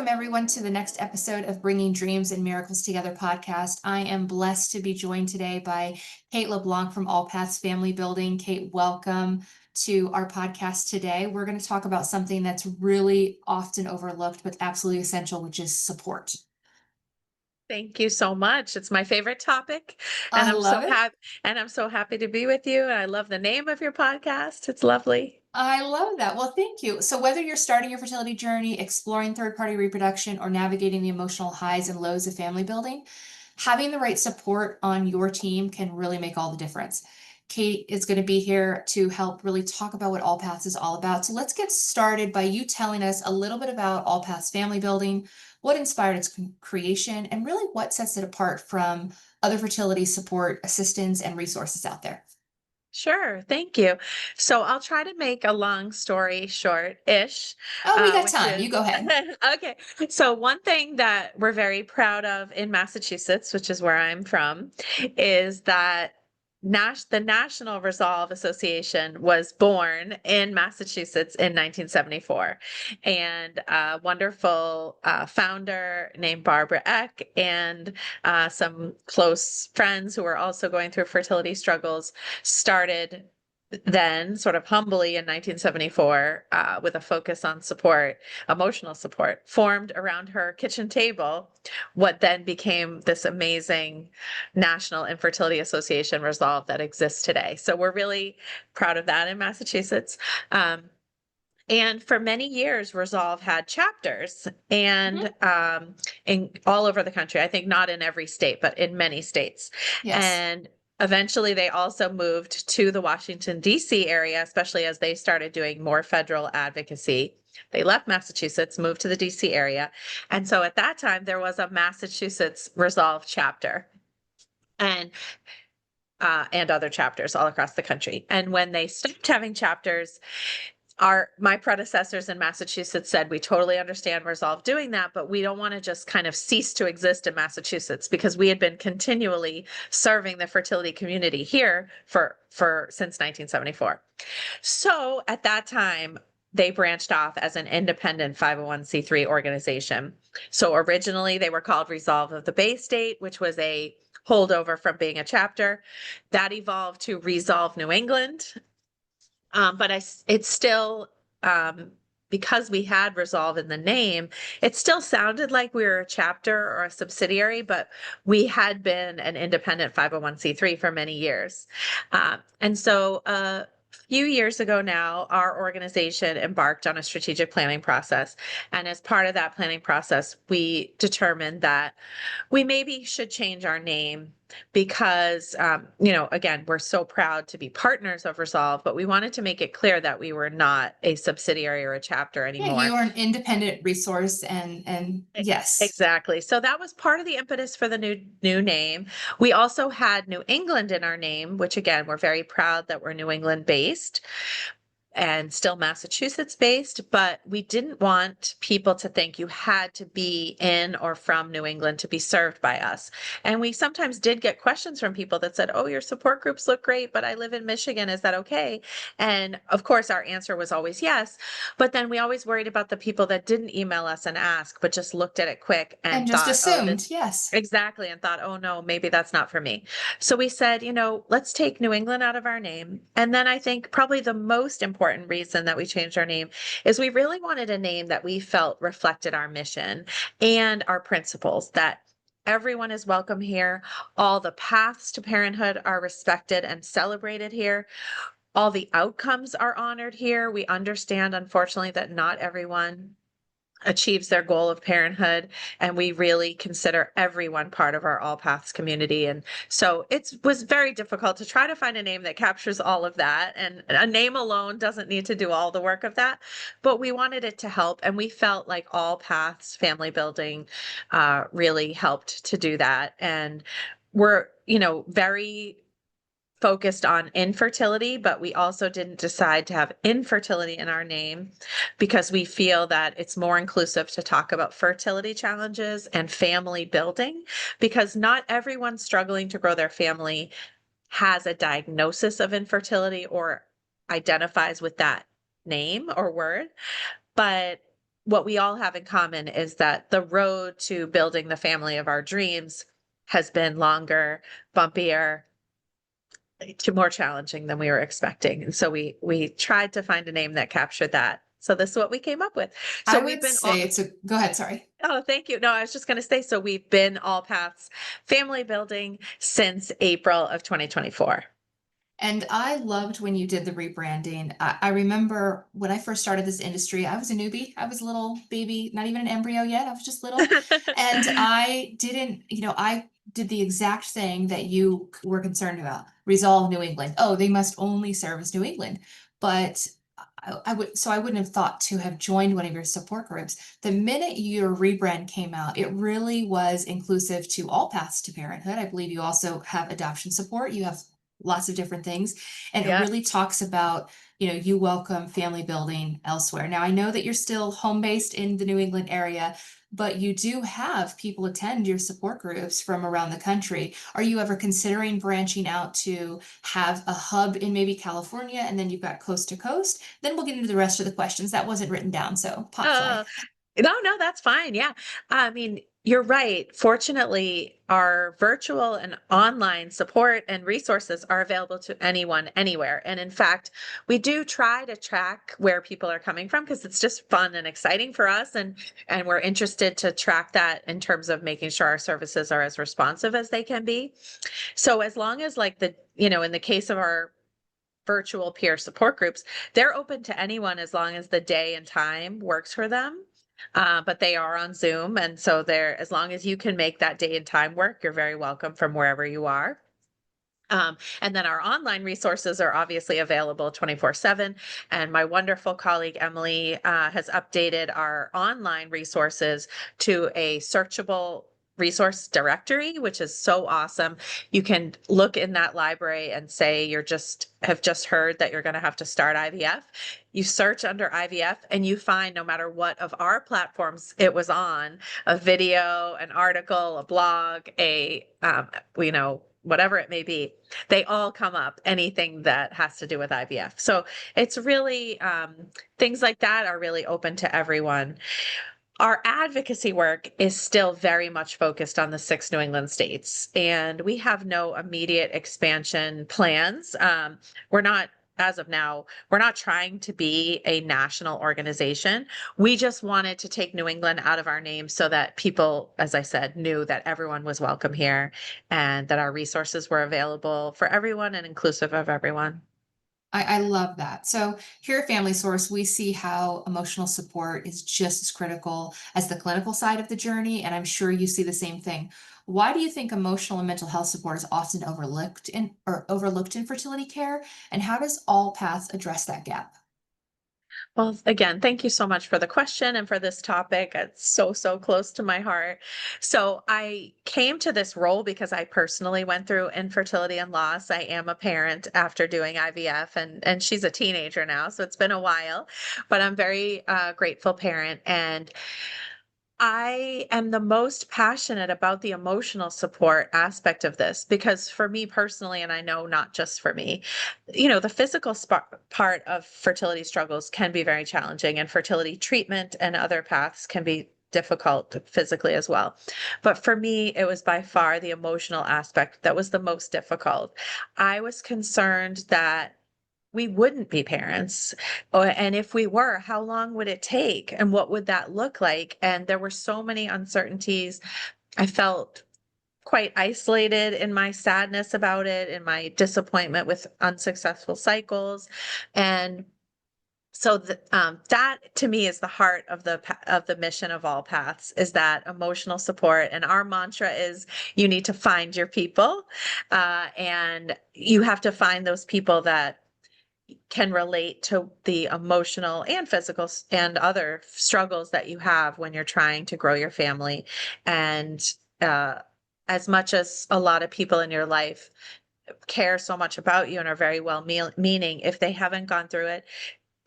welcome everyone to the next episode of Bringing Dreams and Miracles Together podcast. I am blessed to be joined today by Kate LeBlanc from AllPaths Family Building. Kate, welcome to our podcast today. We're going to talk about something that's really often overlooked, but absolutely essential, which is support. Thank you so much. It's my favorite topic, and I love it. I'm so happy to be with you. And I love the name of your podcast. It's lovely. I love that. Well, thank you. So whether you're starting your fertility journey, exploring third-party reproduction, or navigating the emotional highs and lows of family building, having the right support on your team can really make all the difference. Kate is going to be here to help really talk about what All Paths is all about. So let's get started by you telling us a little bit about All Paths Family Building, what inspired its creation, and really what sets it apart from other fertility support assistance and resources out there. Sure, thank you. So I'll try to make a long story short-ish, Oh, we got which time. is You go ahead. okay. So one thing that we're very proud of in Massachusetts, which is where I'm from, is that the National Resolve Association was born in Massachusetts in 1974, and a wonderful founder named Barbara Eck and some close friends who were also going through fertility struggles started then sort of humbly in 1974 with a focus on support, emotional support, formed around her kitchen table what then became this amazing National Infertility Association Resolve that exists today. So we're really proud of that in Massachusetts. And for many years, Resolve had chapters and in all over the country. I think not in every state, but in many states. Yes. And eventually, they also moved to the Washington, D.C. area, especially as they started doing more federal advocacy. They left Massachusetts, moved to the D.C. area. And so at that time, there was a Massachusetts Resolve chapter and other chapters all across the country. And when they stopped having chapters, my predecessors in Massachusetts said, we totally understand Resolve doing that, but we don't want to just kind of cease to exist in Massachusetts, because we had been continually serving the fertility community here since 1974. So at that time, they branched off as an independent 501c3 organization. So originally they were called Resolve of the Bay State, which was a holdover from being a chapter. That evolved to Resolve New England. But it's still, because we had Resolve in the name, it still sounded like we were a chapter or a subsidiary, but we had been an independent 501c3 for many years. And so a few years ago now, our organization embarked on a strategic planning process. And as part of that planning process, we determined that we maybe should change our name because, again, we're so proud to be partners of Resolve, but we wanted to make it clear that we were not a subsidiary or a chapter Yeah, anymore. you are an independent resource and yes. Exactly. So that was part of the impetus for the new name. We also had New England in our name, which again, we're very proud that we're New England based and still Massachusetts based, but we didn't want people to think you had to be in or from New England to be served by us. And we sometimes did get questions from people that said, oh, your support groups look great, but I live in Michigan. Is that okay? And of course, our answer was always yes. But then we always worried about the people that didn't email us and ask, but just looked at it quick and just thought, oh, assumed, yes. exactly. And thought, oh no, maybe that's not for me. So we said, let's take New England out of our name. And then I think probably the most important reason that we changed our name is we really wanted a name that we felt reflected our mission and our principles, that everyone is welcome here. All the paths to parenthood are respected and celebrated here. All the outcomes are honored here. We understand, unfortunately, that not everyone achieves their goal of parenthood, and we really consider everyone part of our All Paths community. And so it was very difficult to try to find a name that captures all of that, and a name alone doesn't need to do all the work of that, but we wanted it to help, and we felt like All Paths Family Building really helped to do that. And we're very focused on infertility, but we also didn't decide to have infertility in our name because we feel that it's more inclusive to talk about fertility challenges and family building, because not everyone struggling to grow their family has a diagnosis of infertility or identifies with that name or word. But what we all have in common is that the road to building the family of our dreams has been longer, bumpier, more challenging than we were expecting. And so we tried to find a name that captured that. So this is what we came up with. So I we've would been say go ahead, sorry. oh, thank you. No, I was just going to say, so we've been AllPaths Family Building since April of 2024. And I loved when you did the rebranding. I remember when I first started this industry, I was a newbie. I was a little baby, not even an embryo yet. I was just little. And I didn't, I did the exact thing that you were concerned about. Resolve New England. Oh, they must only service New England. But I wouldn't have thought to have joined one of your support groups. The minute your rebrand came out, it really was inclusive to all paths to parenthood. I believe you also have adoption support. You have lots of different things. And it Yeah. really talks about, you welcome family building elsewhere. Now, I know that you're still home based in the New England area, but you do have people attend your support groups from around the country. Are you ever considering branching out to have a hub in maybe California and then you've got coast to coast? Then we'll get into the rest of the questions. That wasn't written down, so pop Oh, fly. no, that's fine. Yeah. I mean, you're right. Fortunately, our virtual and online support and resources are available to anyone, anywhere. And in fact, we do try to track where people are coming from because it's just fun and exciting for us. And we're interested to track that in terms of making sure our services are as responsive as they can be. So as long as like in the case of our virtual peer support groups, they're open to anyone as long as the day and time works for them. But they are on Zoom. And so as long as you can make that day and time work, you're very welcome from wherever you are. And then our online resources are obviously available 24/7. And my wonderful colleague Emily has updated our online resources to a searchable resource directory, which is so awesome. You can look in that library and say have just heard that you're going to have to start IVF. You search under IVF and you find, no matter what of our platforms it was on, a video, an article, a blog, whatever it may be, they all come up, anything that has to do with IVF. So it's really, things like that are really open to everyone. Our advocacy work is still very much focused on the 6 New England states, and we have no immediate expansion plans. We're not, as of now, we're not trying to be a national organization. We just wanted to take New England out of our name so that people, as I said, knew that everyone was welcome here and that our resources were available for everyone and inclusive of everyone. I love that. So here at Family Source, we see how emotional support is just as critical as the clinical side of the journey, and I'm sure you see the same thing. Why do you think emotional and mental health support is often overlooked in fertility care, and how does All Paths address that gap? Well, again, thank you so much for the question and for this topic. It's so, so close to my heart. So I came to this role because I personally went through infertility and loss. I am a parent after doing IVF, and she's a teenager now, so it's been a while, but I'm very grateful parent. And I am the most passionate about the emotional support aspect of this because for me personally, and I know not just for me, the physical part of fertility struggles can be very challenging, and fertility treatment and other paths can be difficult physically as well. But for me, it was by far the emotional aspect that was the most difficult. I was concerned that we wouldn't be parents. And if we were, how long would it take? And what would that look like? And there were so many uncertainties. I felt quite isolated in my sadness about it, in my disappointment with unsuccessful cycles. And so that to me is the heart of the mission of All Paths, is that emotional support. And our mantra is you need to find your people, and you have to find those people that can relate to the emotional and physical and other struggles that you have when you're trying to grow your family. And uh, as much as a lot of people in your life care so much about you and are very well meaning, if they haven't gone through it,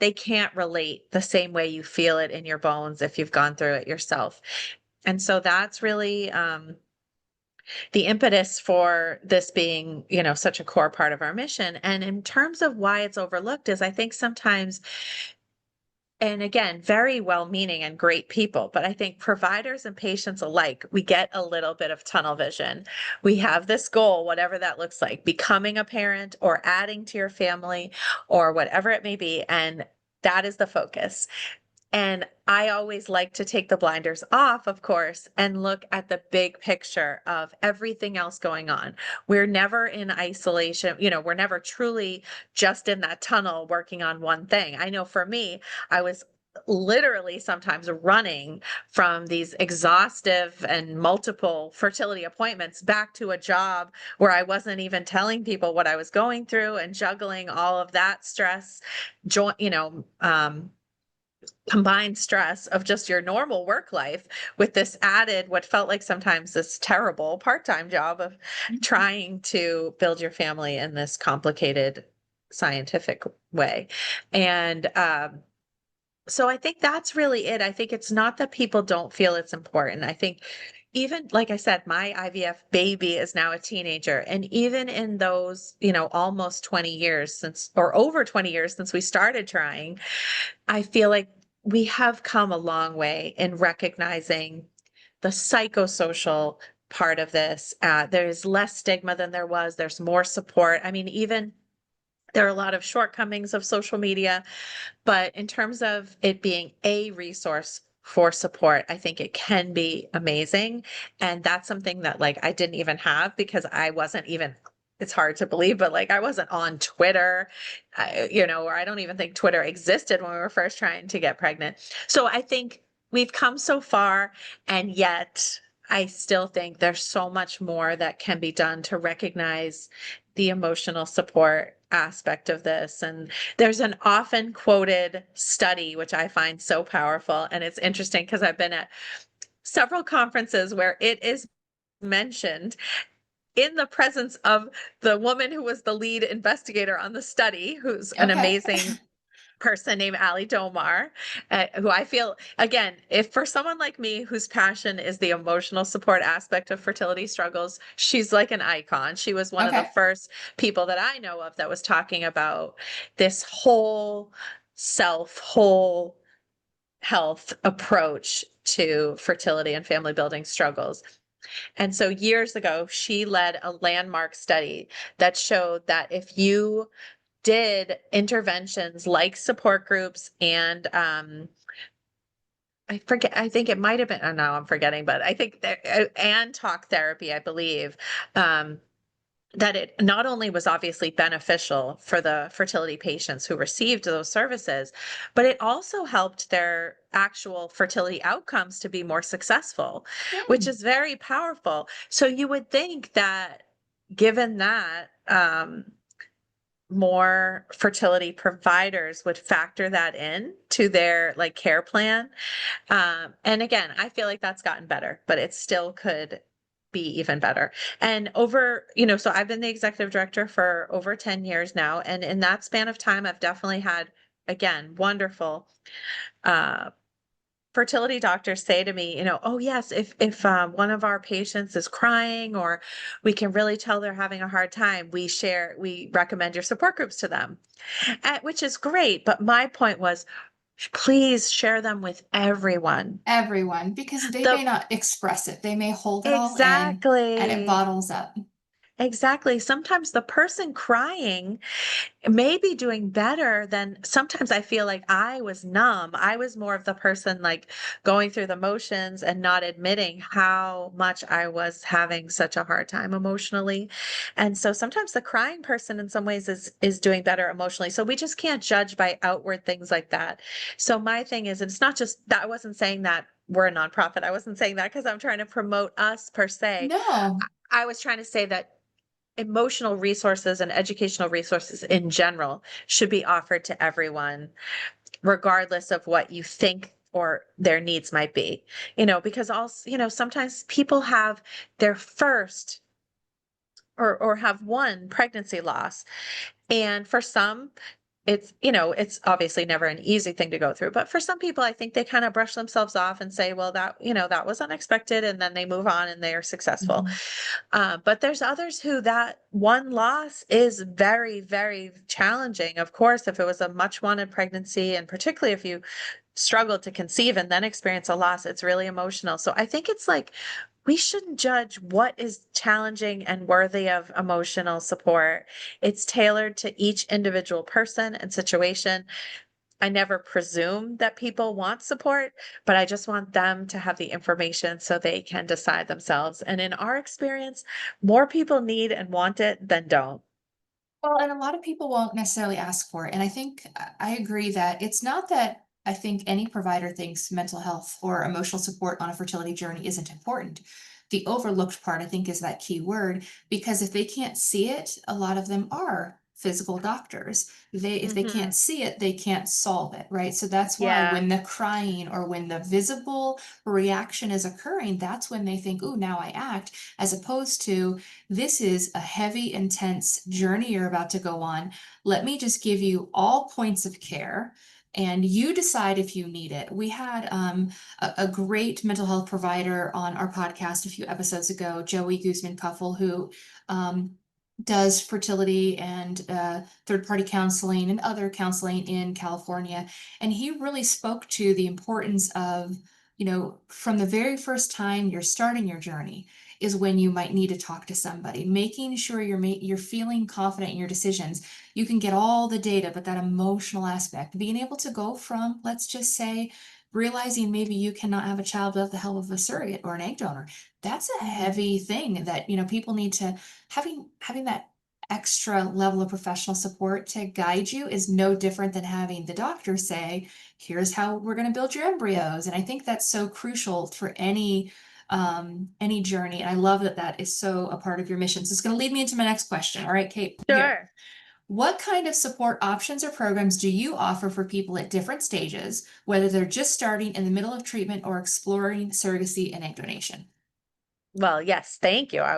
they can't relate the same way you feel it in your bones if you've gone through it yourself. And so that's really the impetus for this being, such a core part of our mission. And in terms of why it's overlooked is I think sometimes And again, very well-meaning and great people, but I think providers and patients alike, we get a little bit of tunnel vision. We have this goal, whatever that looks like, becoming a parent or adding to your family or whatever it may be, and that is the focus. And I always like to take the blinders off, of course, and look at the big picture of everything else going on. We're never in isolation, we're never truly just in that tunnel working on one thing. I know for me, I was literally sometimes running from these exhaustive and multiple fertility appointments back to a job where I wasn't even telling people what I was going through and juggling all of that stress, combined stress of just your normal work life with this added, what felt like sometimes this terrible part-time job of Mhm. trying to build your family in this complicated scientific way. And so I think that's really it. I think it's not that people don't feel it's important. I think even like I said, my IVF baby is now a teenager. And even in those, almost 20 years since, or over 20 years since we started trying, I feel like we have come a long way in recognizing the psychosocial part of this. There's less stigma than there was. There's more support. I mean, even there are a lot of shortcomings of social media, but in terms of it being a resource for support, I think it can be amazing. And that's something that like I didn't even have because I wasn't even, it's hard to believe, but like I wasn't on Twitter, or I don't even think Twitter existed when we were first trying to get pregnant. So I think we've come so far, and yet I still think there's so much more that can be done to recognize the emotional support aspect of this. And there's an often quoted study, which I find so powerful. And it's interesting because I've been at several conferences where it is mentioned in the presence of the woman who was the lead investigator on the study, who's an Okay. amazing person named Ali Domar, who I feel, again, if for someone like me whose passion is the emotional support aspect of fertility struggles, she's like an icon. She was one of the Okay. first people that I know of that was talking about this whole health approach to fertility and family building struggles. And so years ago, she led a landmark study that showed that if you did interventions like support groups and I forget, I think it might have been, oh no, I'm forgetting, but I think that, and talk therapy, I believe, um, that it not only was obviously beneficial for the fertility patients who received those services, but it also helped their actual fertility outcomes to be more successful, which Hmm. is very powerful. So you would think that given that, more fertility providers would factor that in to their like care plan. And again, I feel like that's gotten better, but it still could be even better. And so I've been the executive director for over 10 years now. And in that span of time, I've definitely had, again, wonderful uh, fertility doctors say to me, oh yes, if one of our patients is crying or we can really tell they're having a hard time, we recommend your support groups to them, which is great. But my point was, please share them with everyone. Everyone, because they The may not express it. They may hold it all in and it Exactly. bottles up. Exactly. Sometimes the person crying may be doing better than sometimes I feel like I was numb. I was more of the person like going through the motions and not admitting how much I was having such a hard time emotionally. And so sometimes the crying person in some ways is doing better emotionally. So we just can't judge by outward things like that. So my thing is, and it's not just that I wasn't saying that we're a nonprofit. I wasn't saying that because I'm trying to promote us per se. No, I was trying to say that emotional resources and educational resources in general should be offered to everyone, regardless of what you think or their needs might be. Because also, sometimes people have their first or have one pregnancy loss. And for some, it's, you know, it's obviously never an easy thing to go through, but for some people, I think they kind of brush themselves off and say, well, that, you know, that was unexpected. And then they move on and they are successful. Mhm. But there's others who that one loss is very, very challenging. Of course, if it was a much wanted pregnancy, and particularly if you struggled to conceive and then experience a loss, it's really emotional. So I think it's like, we shouldn't judge what is challenging and worthy of emotional support. It's tailored to each individual person and situation. I never presume that people want support, but I just want them to have the information so they can decide themselves. And in our experience, more people need and want it than don't. Well, and a lot of people won't necessarily ask for it. And I think I agree that it's not that I think any provider thinks mental health or emotional support on a fertility journey isn't important. The overlooked part, I think, is that key word, because if they can't see it, a lot of them are physical doctors. If they Hmm. can't see it, they can't solve it, right? So that's why Yeah. when the crying or when the visible reaction is occurring, that's when they think, "Ooh, now I act," as opposed to, this is a heavy, intense journey you're about to go on. Let me just give you all points of care and you decide if you need it. We had a great mental health provider on our podcast a few episodes ago, Joey Guzman Puffle, who does fertility and third party counseling and other counseling in California. And he really spoke to the importance of, from the very first time you're starting your journey is when you might need to talk to somebody, making sure you're feeling confident in your decisions. You can get all the data, but that emotional aspect, being able to go from, let's just say, realizing maybe you cannot have a child without the help of a surrogate or an egg donor. That's a Mhm. heavy thing that, people need to having that extra level of professional support to guide you is no different than having the doctor say, here's how we're going to build your embryos. And I think that's so crucial for any journey. And I love that that is so a part of your mission. So it's going to lead me into my next question. All right, Kate, here. Sure. What kind of support options or programs do you offer for people at different stages, whether they're just starting in the middle of treatment or exploring surrogacy and egg donation? Well, yes, thank you. I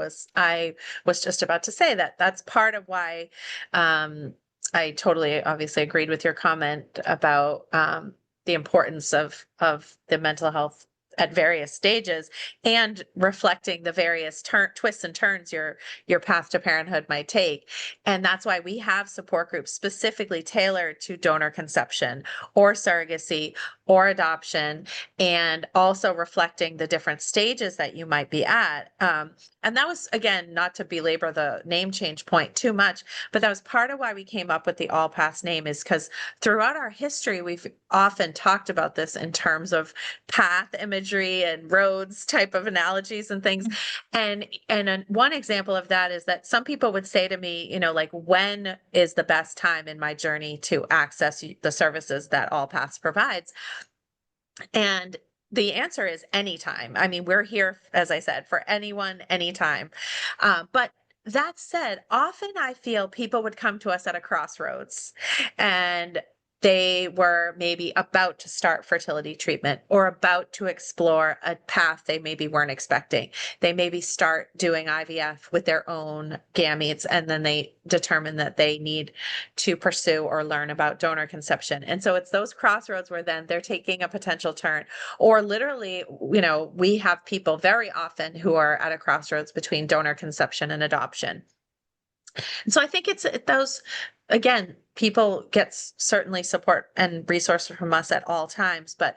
was just about to say that that's part of why um I totally obviously agreed with your comment about the importance of the mental health at various stages and reflecting the various twists and turns your path to parenthood might take. And that's why we have support groups specifically tailored to donor conception or surrogacy or adoption, and also reflecting the different stages that you might be at. And that was, again, not to belabor the name change point too much, but that was part of why we came up with the AllPaths name, is because throughout our history, we've often talked about this in terms of path imagery and roads type of analogies and things. And one example of that is that some people would say to me, you know, like, when is the best time in my journey to access the services that AllPaths provides? And the answer is anytime. I mean, we're here, as I said, for anyone, anytime. But that said, often I feel people would come to us at a crossroads and they were maybe about to start fertility treatment or about to explore a path they maybe weren't expecting. They maybe start doing IVF with their own gametes, and then they determine that they need to pursue or learn about donor conception. And so it's those crossroads where then they're taking a potential turn. Or literally, you know, we have people very often who are at a crossroads between donor conception and adoption. And so I think it's those, again, people get certainly support and resources from us at all times, but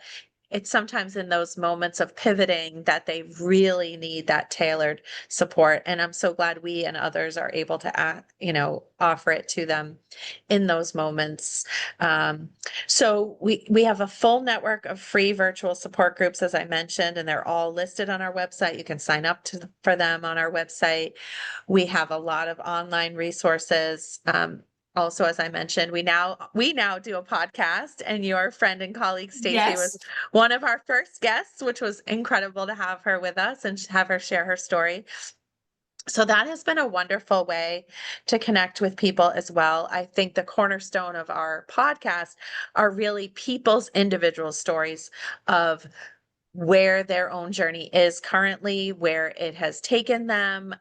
it's sometimes in those moments of pivoting that they really need that tailored support. And I'm so glad we and others are able to, you know, offer it to them in those moments. Um, so we have a full network of free virtual support groups, as I mentioned, and they're all listed on our website. You can sign up for them on our website. We have a lot of online resources. Also, as I mentioned, we now do a podcast, and your friend and colleague Stacy was Yes. one of our first guests, which was incredible to have her with us and have her share her story. So that has been a wonderful way to connect with people as well. I think the cornerstone of our podcast are really people's individual stories of where their own journey is currently, where it has taken them.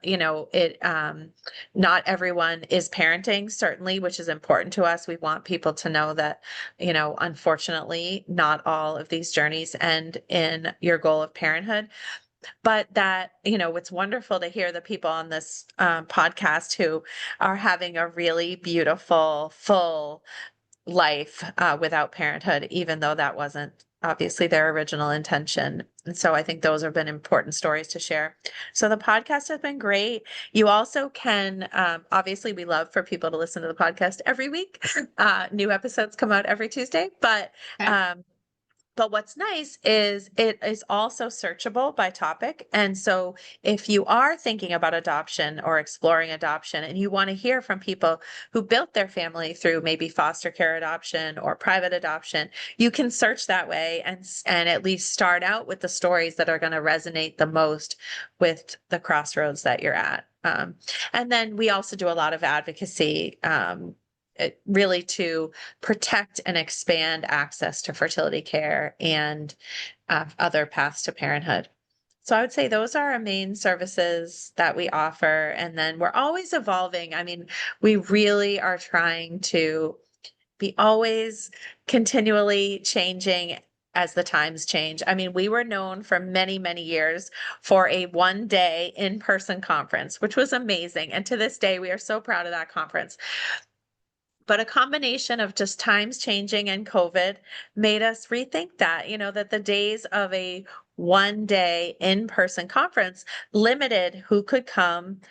Not everyone is parenting, certainly, which is important to us. We want people to know that, unfortunately, not all of these journeys end in your goal of parenthood, but that, it's wonderful to hear the people on this podcast who are having a really beautiful, full life without parenthood, even though that wasn't obviously their original intention. And so I think those have been important stories to share. So the podcast has been great. You also can, obviously, we love for people to listen to the podcast every week. New episodes come out every Tuesday, Okay. um, but what's nice is it is also searchable by topic. And so if you are thinking about adoption or exploring adoption and you want to hear from people who built their family through maybe foster care adoption or private adoption, you can search that way and at least start out with the stories that are going to resonate the most with the crossroads that you're at. And then we also do a lot of advocacy, really to protect and expand access to fertility care and other paths to parenthood. So I would say those are our main services that we offer. And then we're always evolving. I mean, we really are trying to be always continually changing as the times change. I mean, we were known for many, many years for a 1-day in-person conference, which was amazing. And to this day, we are so proud of that conference. But a combination of just times changing and COVID made us rethink that, that the days of a 1-day in-person conference limited who could come,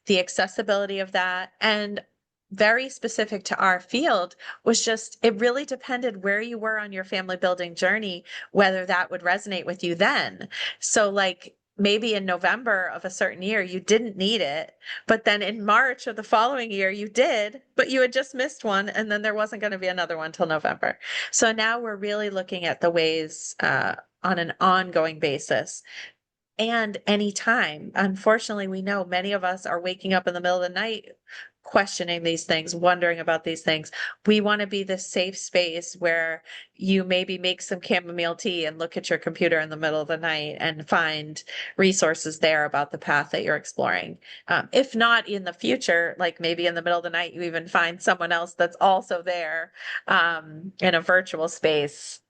the accessibility of that, and very specific to our field was just, it really depended where you were on your family building journey, whether that would resonate with you then. So like maybe in November of a certain year, you didn't need it, but then in March of the following year, you did, but you had just missed one. And then there wasn't going to be another one till November. So now we're really looking at the ways, on an ongoing basis and anytime. Unfortunately, we know many of us are waking up in the middle of the night questioning these things, wondering about these things. We want to be this safe space where you maybe make some chamomile tea and look at your computer in the middle of the night and find resources there about the path that you're exploring. If not in the future, like maybe in the middle of the night, you even find someone else that's also there in a virtual space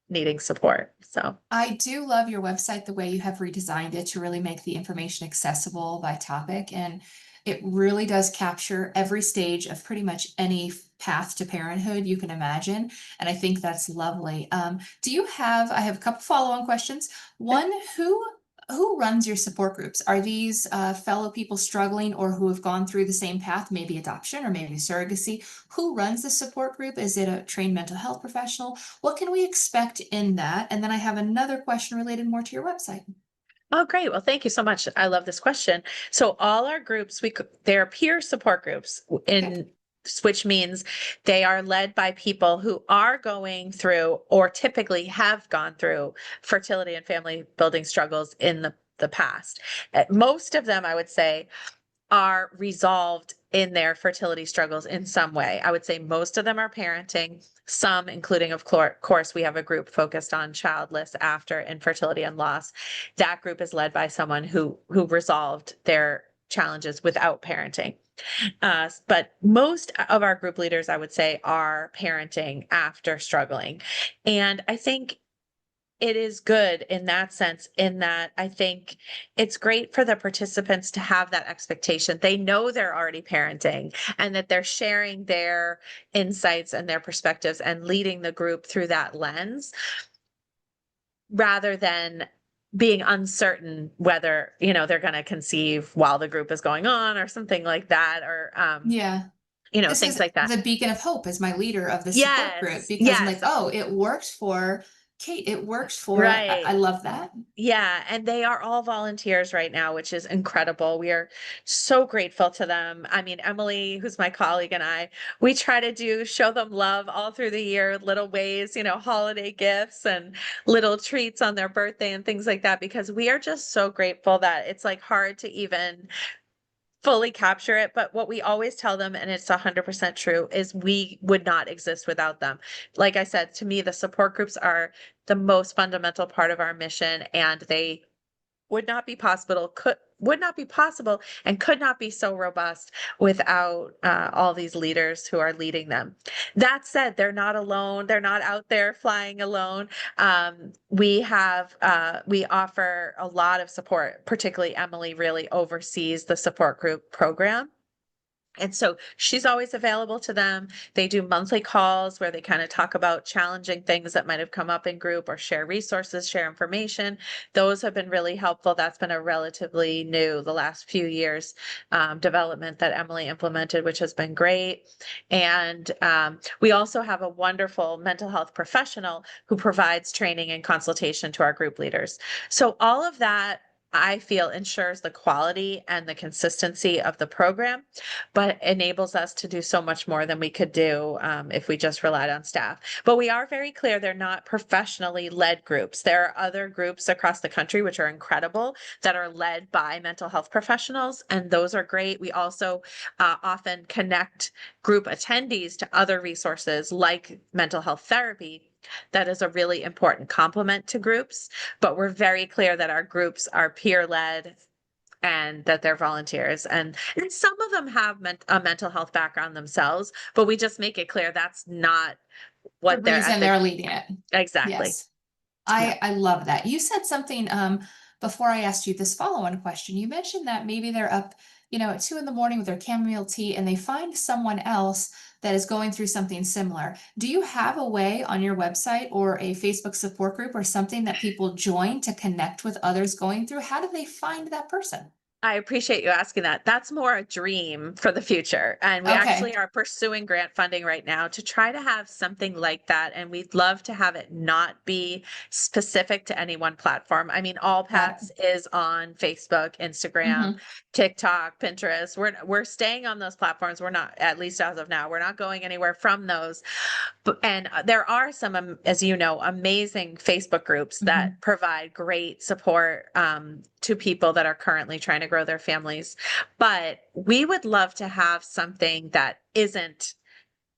needing support. So I do love your website, the way you have redesigned it to really make the information accessible by topic. And it really does capture every stage of pretty much any path to parenthood you can imagine. And I think that's lovely. I have a couple follow-on questions. One, who runs your support groups? Are these fellow people struggling or who have gone through the same path, maybe adoption or maybe surrogacy? Who runs the support group? Is it a trained mental health professional? What can we expect in that? And then I have another question related more to your website. Oh, great. Well, thank you so much. I love this question. So all our groups, they're peer support groups Okay. which means they are led by people who are going through or typically have gone through fertility and family building struggles in the past. Most of them, I would say, are resolved in their fertility struggles in some way. I would say most of them are parenting, some, including, of course, we have a group focused on childless after infertility and loss. That group is led by someone who resolved their challenges without parenting. But most of our group leaders, I would say, are parenting after struggling. And I think it is good in that sense, in that I think it's great for the participants to have that expectation. They know they're already parenting and that they're sharing their insights and their perspectives and leading the group through that lens rather than being uncertain whether, they're going to conceive while the group is going on or something like that, or, Yeah. This things is like that. the beacon of hope as my leader of the support group Yes. because I'm like, Yes. oh, it worked for Kate. It worked for, I Right. love that. Yeah, and they are all volunteers right now, which is incredible. We are so grateful to them. I mean, Emily, who's my colleague, and we try to show them love all through the year, little ways, holiday gifts and little treats on their birthday and things like that, because we are just so grateful that it's like hard to even fully capture it, but what we always tell them, and it's 100% true, is we would not exist without them. Like I said, to me, the support groups are the most fundamental part of our mission, and they would not be possible and could not be so robust without all these leaders who are leading them. That said, they're not alone. They're not out there flying alone. We offer a lot of support. Particularly Emily really oversees the support group program. And so she's always available to them. They do monthly calls where they kind of talk about challenging things that might have come up in group, or share resources, share information. Those have been really helpful. That's been a relatively new, the last few years, development that Emily implemented, which has been great. And we also have a wonderful mental health professional who provides training and consultation to our group leaders. So all of that, I feel, ensures the quality and the consistency of the program, but enables us to do so much more than we could do if we just relied on staff. But we are very clear they're not professionally led groups. There are other groups across the country which are incredible that are led by mental health professionals, and those are great. We also often connect group attendees to other resources like mental health therapy. That is a really important complement to groups, but we're very clear that our groups are peer-led and that they're volunteers. And some of them have a mental health background themselves, but we just make it clear that's not The what they're at reason they're leading it. exactly. Yes. Yeah. I love that. You said something before I asked you this follow-on question. You mentioned that maybe they're up, at 2 in the morning with their chamomile tea and they find someone else that is going through something similar. Do you have a way on your website or a Facebook support group or something that people join to connect with others going through? How do they find that person? I appreciate you asking that. That's more a dream for the future. And we Okay. actually are pursuing grant funding right now to try to have something like that. And we'd love to have it not be specific to any one platform. I mean, Got AllPaths it. is on Facebook, Instagram, Hmm. TikTok, Pinterest. We're staying on those platforms. We're not, at least as of now, we're not going anywhere from those. And there are some, as you know, amazing Facebook groups Hmm. that provide great support to people that are currently trying to grow their families. But we would love to have something that isn't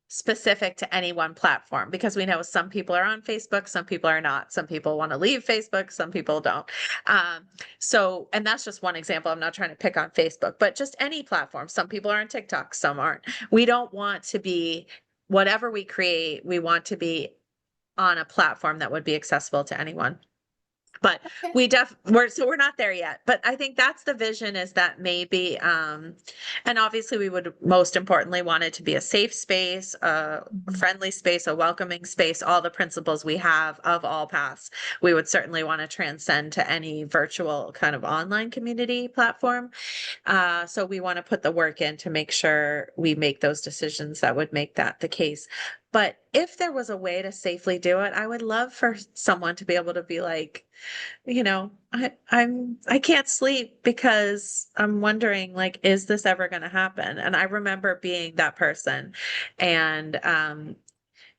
specific to any one platform, because we know some people are on Facebook, some people are not. Some people want to leave Facebook, some people don't. And that's just one example. I'm not trying to pick on Facebook, but just any platform. Some people are on TikTok, some aren't. We don't want to be, whatever we create, we want to be on a platform that would be accessible to anyone. But Okay. we're not there yet. But I think that's the vision, is that maybe, and obviously we would most importantly want it to be a safe space, a Mhm. friendly space, a welcoming space, all the principles we have of all paths. We would certainly want to transcend to any virtual kind of online community platform. So we want to put the work in to make sure we make those decisions that would make that the case. But if there was a way to safely do it, I would love for someone to be able to be like, I can't sleep because I'm wondering, like, is this ever going to happen? And I remember being that person, and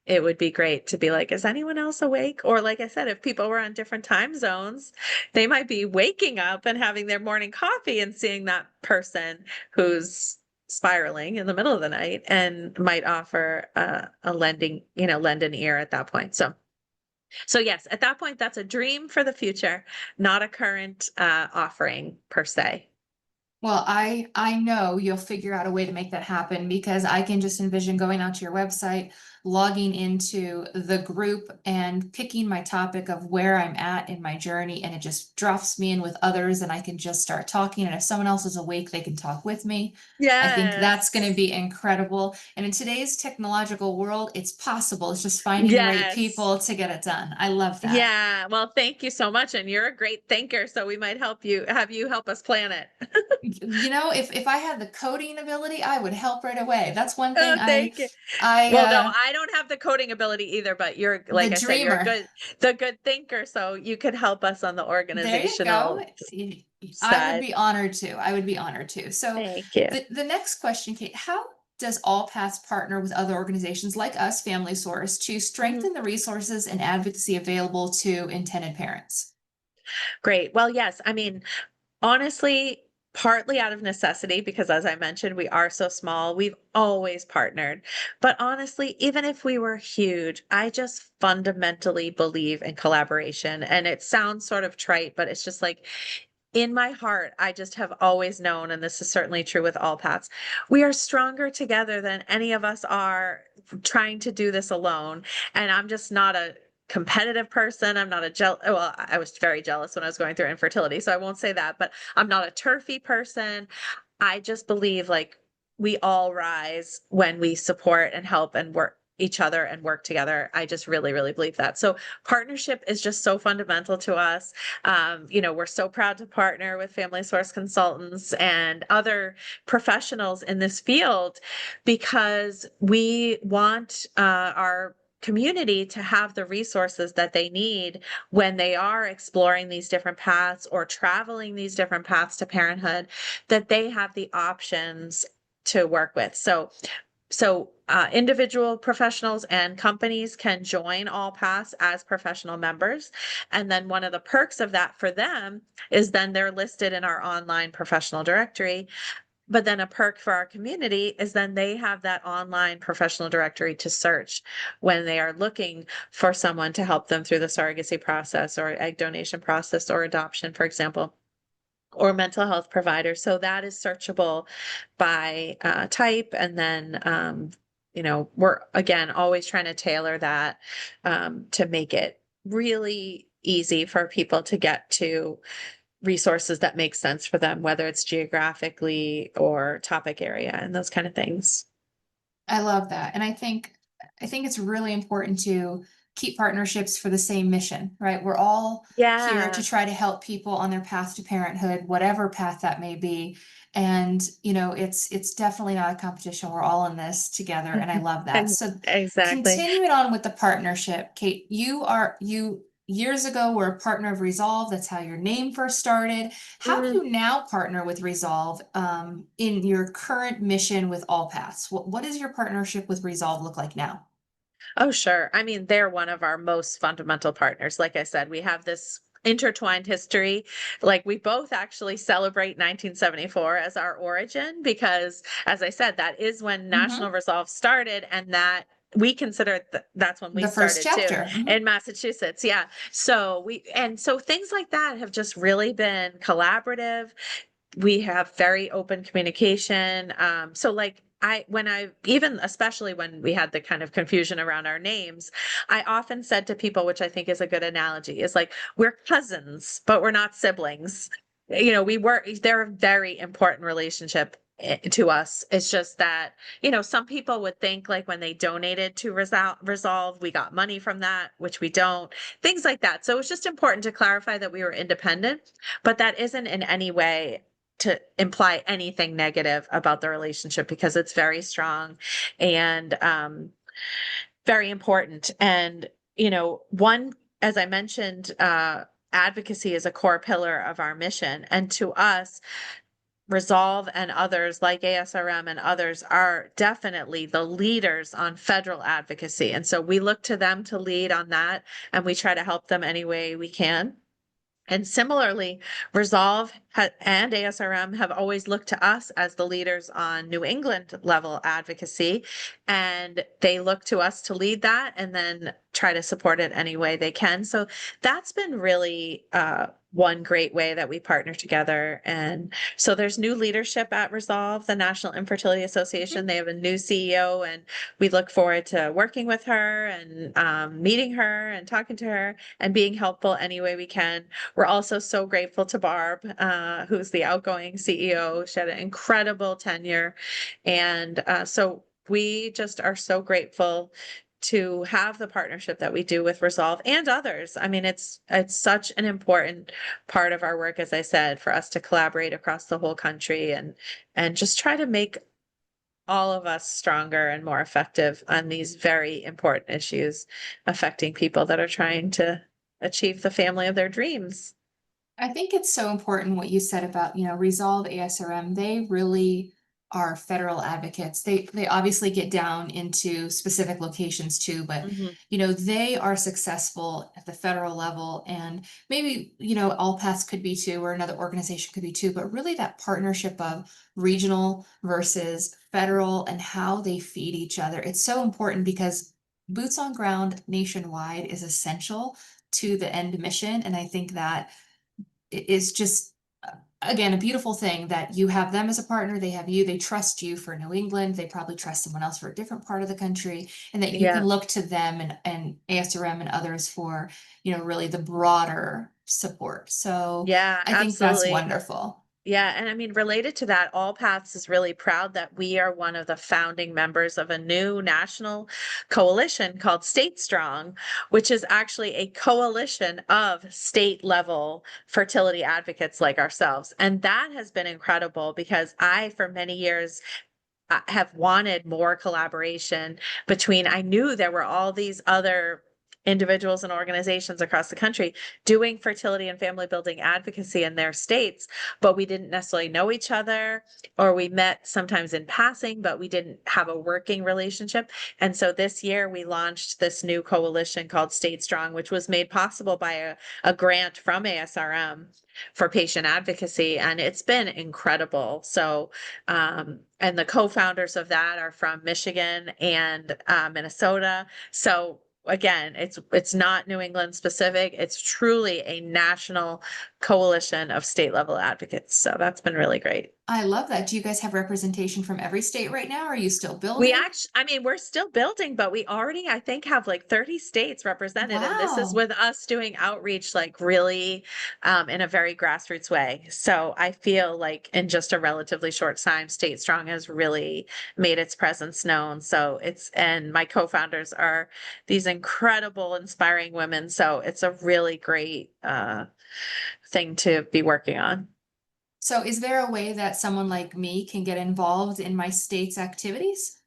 it would be great to be like, is anyone else awake? Or like I said, if people were on different time zones, they might be waking up and having their morning coffee and seeing that person who's spiraling in the middle of the night, and might offer lend an ear at that point. So yes, at that point, that's a dream for the future, not a current offering per se. Well, I know you'll figure out a way to make that happen, because I can just envision going onto your website, logging into the group and picking my topic of where I'm at in my journey, and it just drops me in with others and I can just start talking. And if someone else is awake, they can talk with me. I think that's going to Yes. be incredible. And in today's technological world, it's possible. It's just finding the right Yes. people to get it done. I love that. Yeah, well, thank you so much. And you're a great thinker, so we might have you help us plan it. If I had the coding ability, I would help right away. That's one Oh, thing thank you. I Well, no, I don't have the coding ability either, but you're, the like I said, dreamer. the good thinker, so you could help us on the There you go. organizational I would side. be honored to. I would be honored to. So Thank you. the next question, Kate, how does All Paths partner with other organizations like us, Family Source, to Mhm. strengthen the resources and advocacy available to intended parents? Great. Well, yes, I mean, honestly, partly out of necessity, because as I mentioned, we are so small. We've always partnered. But honestly, even if we were huge, I just fundamentally believe in collaboration. And it sounds sort of trite, but it's just like in my heart, I just have always known, and this is certainly true with AllPaths, we are stronger together than any of us are trying to do this alone. And I'm just not a competitive person. I'm not a well, I was very jealous when I was going through infertility, so I won't say that, but I'm not a turfy person. I just believe like we all rise when we support and help and work each other and work together. I just really, really believe that. So partnership is just so fundamental to us. We're so proud to partner with Family Source Consultants and other professionals in this field because we want our community to have the resources that they need when they are exploring these different paths or traveling these different paths to parenthood, that they have the options to work with. So individual professionals and companies can join AllPaths as professional members. And then one of the perks of that for them is then they're listed in our online professional directory. But then a perk for our community is then they have that online professional directory to search when they are looking for someone to help them through the surrogacy process or egg donation process or adoption, for example, or mental health providers. So that is searchable by type. And then, we're again always trying to tailor that to make it really easy for people to get to resources that make sense for them, whether it's geographically or topic area and those kind of things. I love that. And I think it's really important to keep partnerships for the same mission, right? We're all here to Yeah. try to help people on their path to parenthood, whatever path that may be. And it's definitely not a competition. We're all in this together, and I love that. So Exactly. continuing on with the partnership, Kate, you years ago were a partner of Resolve. That's how your name first started. How do Mm. you now partner with Resolve in your current mission with All Paths? What does your partnership with Resolve look like now? Oh, sure. I mean, they're one of our most fundamental partners. Like I said, we have this intertwined history. Like we both actually celebrate 1974 as our origin because, as I said, that is when Hmm. National Resolve started, and that we consider that's when we The first started too chapter. Hmm. in Massachusetts. Yeah. So things like that have just really been collaborative. We have very open communication. So like when I even especially when we had the kind of confusion around our names, I often said to people, which I think is a good analogy, is like we're cousins, but we're not siblings. They're a very important relationship to us. It's just that, some people would think like when they donated to Resolve, we got money from that, which we don't, things like that. So it's just important to clarify that we were independent, but that isn't in any way to imply anything negative about the relationship because it's very strong and very important. And, one, as I mentioned, advocacy is a core pillar of our mission. And to us, Resolve and others like ASRM and others are definitely the leaders on federal advocacy. And so we look to them to lead on that, and we try to help them any way we can. And similarly, Resolve and ASRM have always looked to us as the leaders on New England level advocacy, and they look to us to lead that and then try to support it any way they can. So that's been really one great way that we partner together. And so there's new leadership at Resolve, the National Infertility Association. They have a new CEO, and we look forward to working with her and meeting her and talking to her and being helpful any way we can. We're also so grateful to Barb, who's the outgoing CEO. She had an incredible tenure. And so we just are so grateful to have the partnership that we do with Resolve and others. I mean, it's such an important part of our work, as I said, for us to collaborate across the whole country and just try to make all of us stronger and more effective on these very important issues affecting people that are trying to achieve the family of their dreams. I think it's so important what you said about, Resolve ASRM. They really our federal advocates. They obviously get down into specific locations too, but Mhm. they are successful at the federal level, and maybe, AllPaths could be too, or another organization could be too, but really that partnership of regional versus federal and how they feed each other. It's so important because boots on ground nationwide is essential to the end mission. And I think that is just, again, a beautiful thing that you have them as a partner, they have you, they trust you for New England, they probably trust someone else for a different part of the country, and that you can Yeah. look to them and ASRM and others for, really the broader support. So Yeah, I think that's absolutely. wonderful. Yeah, and I mean, related to that, All Paths is really proud that we are one of the founding members of a new national coalition called State Strong, which is actually a coalition of state level fertility advocates like ourselves. And that has been incredible because I, for many years, have wanted more collaboration between. I knew there were all these other individuals and organizations across the country doing fertility and family building advocacy in their states, but we didn't necessarily know each other, or we met sometimes in passing, but we didn't have a working relationship. And so this year we launched this new coalition called State Strong, which was made possible by a grant from ASRM for patient advocacy, and it's been incredible. So and the co-founders of that are from Michigan and Minnesota. So again, it's not New England specific. It's truly a national coalition of state level advocates. So that's been really great. I love that. Do you guys have representation from every state right now? Or are you still We building? actually, I mean, we're still building, but we already, I think, have like 30 states represented. And this is Wow. with us doing outreach, like really in a very grassroots way. So I feel like in just a relatively short time, State Strong has really made its presence known. So and my co-founders are these incredible, inspiring women. So it's a really great thing to be working on. So is there a way that someone like me can get involved in my state's activities?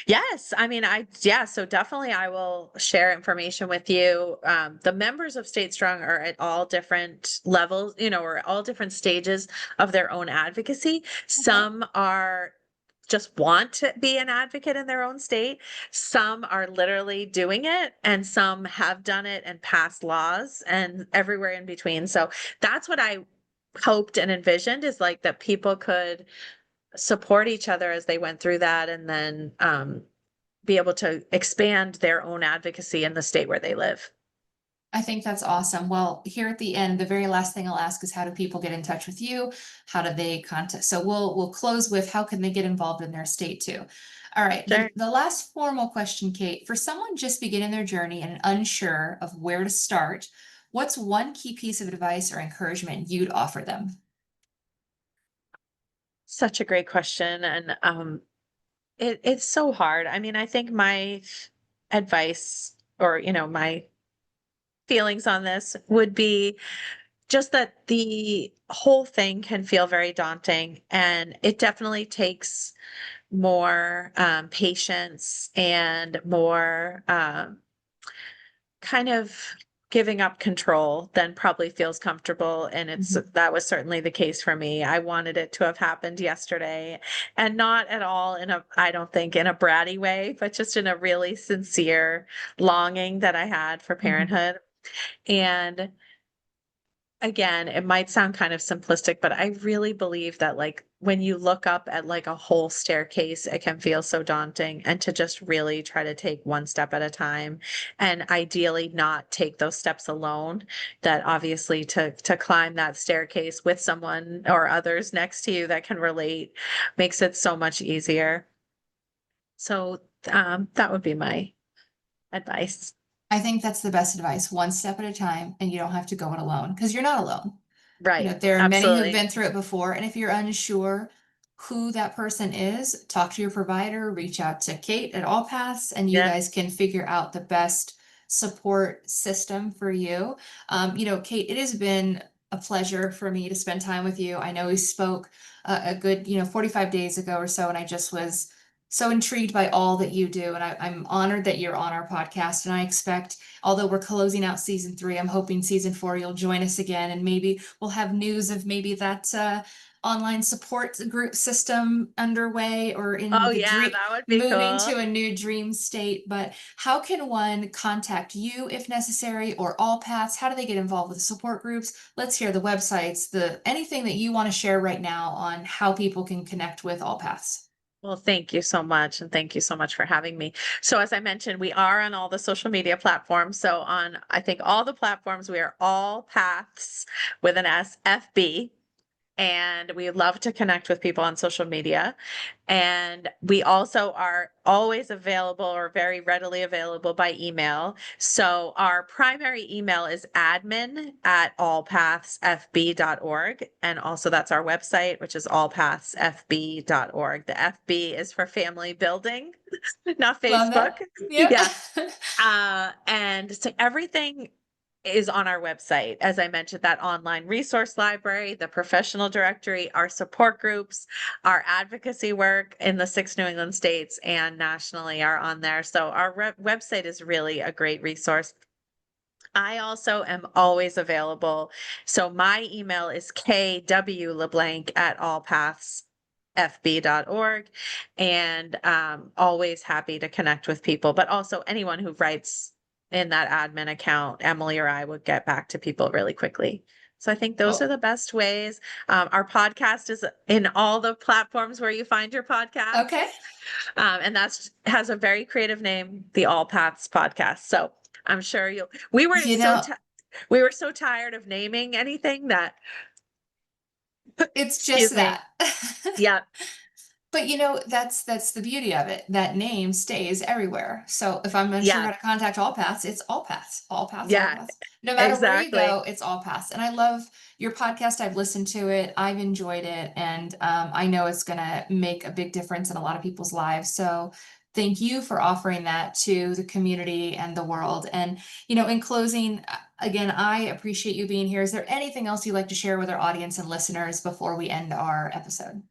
Yes, I mean, yeah, so definitely I will share information with you. The members of State Strong are at all different levels, or at all different stages of their own advocacy. Okay. Some are just want to be an advocate in their own state. Some are literally doing it, and some have done it and passed laws and everywhere in between. So that's what I hoped and envisioned, is like that people could support each other as they went through that, and then be able to expand their own advocacy in the state where they live. I think that's awesome. Well, here at the end, the very last thing I'll ask is how do people get in touch with you? How do they contact? So we'll close with how can they get involved in their state too? All right. The, Sure. the last formal question, Kate, for someone just beginning their journey and unsure of where to start, what's one key piece of advice or encouragement you'd offer them? Such a great question. And it's so hard. I mean, I think my advice, or my feelings on this would be just that the whole thing can feel very daunting, and it definitely takes more patience and more kind of giving up control than probably feels comfortable. And Mhm. that was certainly the case for me. I wanted it to have happened yesterday, and not at all I don't think in a bratty way, but just in a really sincere longing that I had for Mhm. parenthood. And again, it might sound kind of simplistic, but I really believe that, like, when you look up at like a whole staircase, it can feel so daunting, and to just really try to take one step at a time, and ideally not take those steps alone. That obviously to climb that staircase with someone or others next to you that can relate makes it so much easier. So that would be my advice. I think that's the best advice, one step at a time, and you don't have to go it alone because you're not alone. Right. There are many who've Absolutely. been through it before, and if you're unsure who that person is, talk to your provider, reach out to Kate at All Paths, and you Yeah. guys can figure out the best support system for you. Kate, it has been a pleasure for me to spend time with you. I know we spoke a good, 45 days ago or so, and I just was so intrigued by all that you do. And I'm honored that you're on our podcast. And I expect, although we're closing out season 3, I'm hoping season 4 you'll join us again, and maybe we'll have news of maybe that online support group system underway or in Oh the yeah, dream, that would be moving cool. to a new dream state. But how can one contact you if necessary, or all paths? How do they get involved with the support groups? Let's hear the websites, the anything that you want to share right now on how people can connect with all paths. Well, thank you so much. And thank you so much for having me. So, as I mentioned, we are on all the social media platforms. So, on I think all the platforms, we are all paths with an S, FB. And we love to connect with people on social media. And we also are always available or very readily available by email. So our primary email is admin@allpathsfb.org. And also that's our website, which is allpathsfb.org. The FB is for family building, not Love Facebook. that. Yep. Yeah. And so everything is on our website. As I mentioned, that online resource library, the professional directory, our support groups, our advocacy work in the 6 New England states and nationally are on there. So our website is really a great resource. I also am always available. So my email is kwleblanc@allpathsfb.org, and always happy to connect with people, but also anyone who writes in that admin account, Emily or I would get back to people really quickly. So I think those are Cool. the best ways. Our podcast is in all the platforms where you find your Okay. podcasts. And that's has a very creative name, the All Paths Podcast. So I'm sure you'll. You know, We were so tired of naming anything that. it's just Excuse me. that. Yeah. But that's the beauty of it. That name stays everywhere. So if I'm unsure Yeah. how to contact all paths, it's all paths, all paths, all Yeah. paths. No matter where you Exactly. go, it's all paths. And I love your podcast. I've listened to it. I've enjoyed it, and I know it's gonna make a big difference in a lot of people's lives. So thank you for offering that to the community and the world. And in closing, again, I appreciate you being here. Is there anything else you'd like to share with our audience and listeners before we end our episode?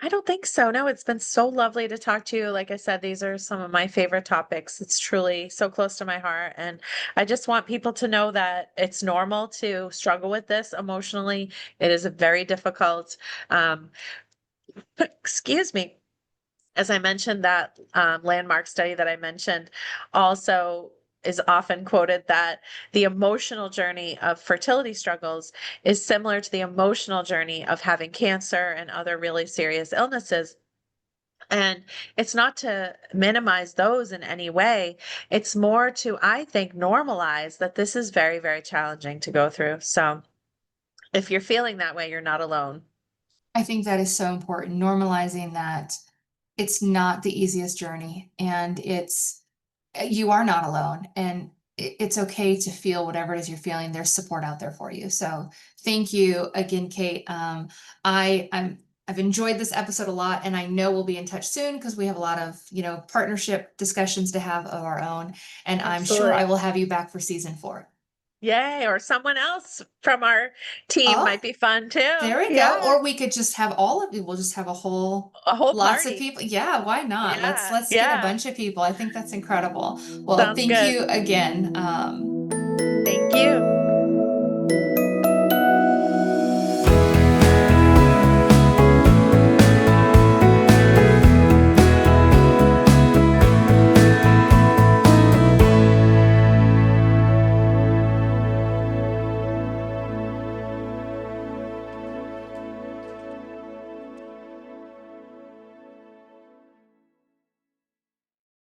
I don't think so. No, it's been so lovely to talk to you. Like I said, these are some of my favorite topics. It's truly so close to my heart. And I just want people to know that it's normal to struggle with this emotionally. It is a very difficult, um, excuse me. As I mentioned, that landmark study that I mentioned also is often quoted that the emotional journey of fertility struggles is similar to the emotional journey of having cancer and other really serious illnesses. And it's not to minimize those in any way. It's more to, I think, normalize that this is very, very challenging to go through. So if you're feeling that way, you're not alone. I think that is so important, normalizing that it's not the easiest journey, and you are not alone, and it's okay to feel whatever it is you're feeling. There's support out there for you. So thank you again, Kate. I've enjoyed this episode a lot, and I know we'll be in touch soon because we have a lot of, partnership discussions to have of our own. And I'm sure I Absolutely. will have you back for season 4. Yay. Or someone else from our team Oh, might be fun too. there we go. Yeah. Or we could just have all of you. We'll just have a whole A whole lots of party. people. Yeah, why not? Let's Yeah. let's get a Yeah. bunch of people. I think that's incredible. Well, Sounds thank good. you again. Thank you.